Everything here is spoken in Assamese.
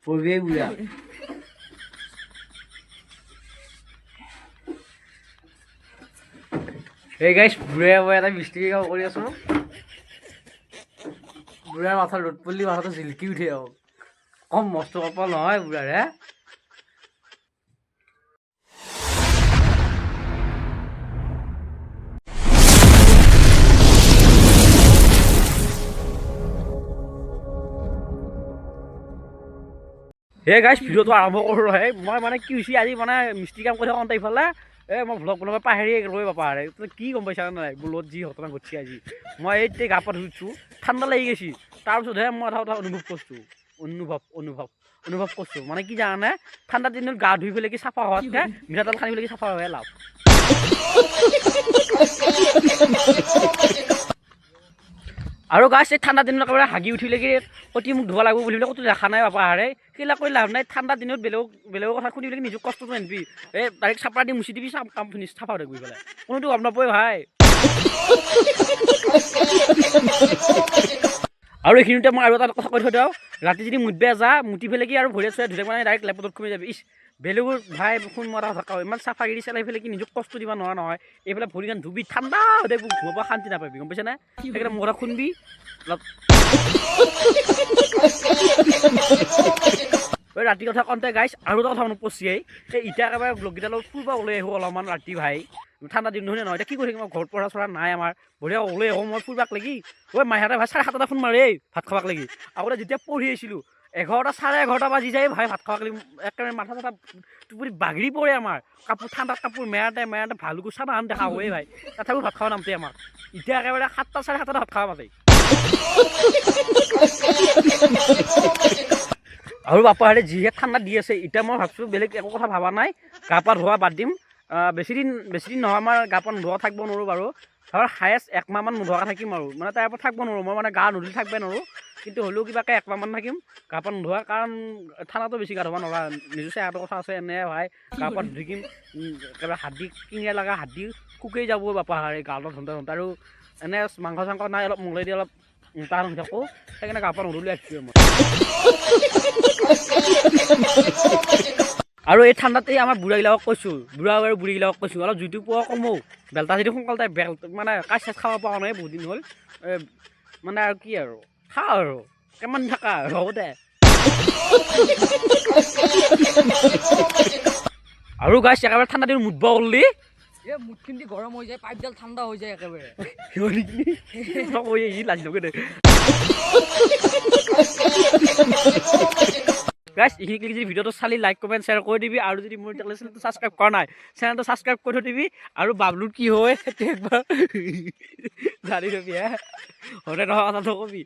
পড়বে বুড়া এই গাইস বুড়া মই এটা মিষ্টি কাম কৰি আছো বুড়াৰ মাথা ৰ'দ পল্লি মাথাটো জিলকি উঠে কম মস্ত কপাল নহয় বুড়াৰ হে হে গাইছ ভিডিঅ'টো আৰম্ভ কৰোঁ হে মই মানে কি হৈছে আজি মানে মিস্ত্ৰী কাম কৰি থাকোঁতে ইফালে মই ভ্লগ বনাব পাহৰি ৰৈ পাপা তই কি গম পাইছা নাই বোলত যি ঘটনা ঘটিছে আজি মই এই গা পা ধুইছোঁ ঠাণ্ডা লাগি গৈছে তাৰপিছতহে মই এটা কথা অনুভৱ কৰিছোঁ অনুভৱ কৰিছোঁ মানে কি জানানে ঠাণ্ডা দিনত গা ধুই পেলাই কি চাফা হোৱাতকে মিঠাতেল সানি পেলাই কি চাফা হোৱাই লাভ আৰু গাছ এই ঠাণ্ডা দিনত একেবাৰে হাগি উঠিলে কি অতি মোক ধুব লাগিব বুলি ক'তো দেখা নাই বাপা আৰে সেইবিলাক কৰি লাভ নাই ঠাণ্ডা দিনত বেলেগৰ কথা শুনি পেলাই নিজক কষ্টটো নিদিবি এই ডাইৰেক্ট চাপৰা দি মুচি দিবি কাম ফিনিছ চাফা হৈ গৈ পেলাই কোনোতো গম নাপায় ভাই আৰু এইখিনিতে মই আৰু এটা কথা কৈ থৈ দিওঁ ৰাতি যদি মুঠবে যা মুঠি পেলাই কি আৰু ভৰি চুৰে ধুলে মানে ডাইৰেক্ট লেপটপত খুমি যাবি ইছ বেলেগৰ ভাই ফোন মৰা থকা ইমান চাফাগিৰি চলাই পেলাই কি নিজক কষ্ট দিব নোৱাৰা নহয় এইফালে ভৰিখন ধুবি ঠাণ্ডা হৈ থাকিব ধুব শান্তি নাপাবি গম পাইছা নে সেইকাৰণে মোৰ কথা শুনবি ৰাতি কথা কওঁতে গাইছ আৰু এটা কথা মনত পৰিছে এই এতিয়া একেবাৰে লগকেইটাৰ লগত ফুৰিব ওলাই আহোঁ অলপমান ৰাতি ভাই ঠাণ্ডা দিন নহয় নহয় এতিয়া কি কৰি থাকিম ঘৰত পঢ়া চৰা নাই আমাৰ বঢ়িয়া ওলাই আহোঁ মই ফুৰিবাক লাগি ঐ মাইহঁতে ভাই 7:30 ফোন মাৰে ভাত খাবাক লাগি আগতে যেতিয়া পঢ়ি আহিছিলোঁ 11টা 11:30 বাজি যায় ভাই ভাত খাবাক লাগি একেবাৰে মাথা চাথা টোপনি বাগৰি পৰে আমাৰ কাপোৰ ঠাণ্ডাত কাপোৰ মেৰাতে ভালকৈ চানা আন দেখা হয়ে ভাই তথাপিও ভাত খাব নামতে আমাৰ এতিয়া একেবাৰে 7টা 7:30 ভাত খাব পাতে আৰু বাপাহঁতে যিহে ঠাণ্ডা দি আছে এতিয়া মই ভাবছোঁ বেলেগ একো কথা ভবা নাই গা পা ধোৱা বাদ দিম বেছি দিন নহয় আমাৰ গা পা নোধোৱা থাকিব নোৱাৰোঁ বাৰু ধৰ হায়েষ্ট 1 মাহমান নোধোৱাকৈ থাকিম আৰু মানে তাৰ পৰা থাকিব নোৱাৰোঁ মই মানে গা নুধুলি থাকিব নোৱাৰোঁ কিন্তু হ'লেও কিবাকৈ 1 মাহমান থাকিম গা পা নোধোৱা কাৰণ ঠাণ্ডাটো বেছি গা ধুব নোৱাৰা নিজৰ চেহেৰাটোৰ কথা আছে এনে ভাই গা পা ধুই কিম একেবাৰে হাতদি কিনিয়া লগা হাতদি শুকাই যাব বাপা গাটো ধুওঁতে আৰু এনে মাংস চাংস নাই অলপ মলাই দি অলপ তাৰ থাকোঁ সেইকাৰণে গা পা নুধুলি আহিছোঁ মই আৰু এই ঠাণ্ডাতেই আমাৰ বুঢ়াবিলাকক কৈছোঁ বুঢ়ীবিলাকক কৈছোঁ অলপ জুইটো পোৱা কমো বেলতা যদি সোনকালে মানে কাজ চাজ খাব পৰা নাই বহুত দিন হ'ল মানে আৰু কি আৰু খা আৰু কিমান থাকা হ'ব দে আৰু গাছ একেবাৰে ঠাণ্ডা দিন মুঠব ওললি এই মুঠখিনি গৰম হৈ যায় পাইপডাল ঠাণ্ডা হৈ যায় একেবাৰে লাজি লগে দে গাইছ এইখিনি যদি ভিডিঅ'টো চালি লাইক কমেণ্ট শ্বেয়াৰ কৰি দিবি আৰু যদি মোৰ চেনেলটো ছাবস্ক্ৰাইব কৰা নাই চেনেলটো ছাবস্ক্ৰাইব কৰি থৈ দিবি আৰু বাবলুৰ কি হয় সেইটো একবাৰ জানি থবি হে হৰে নহয় কথাটো কবি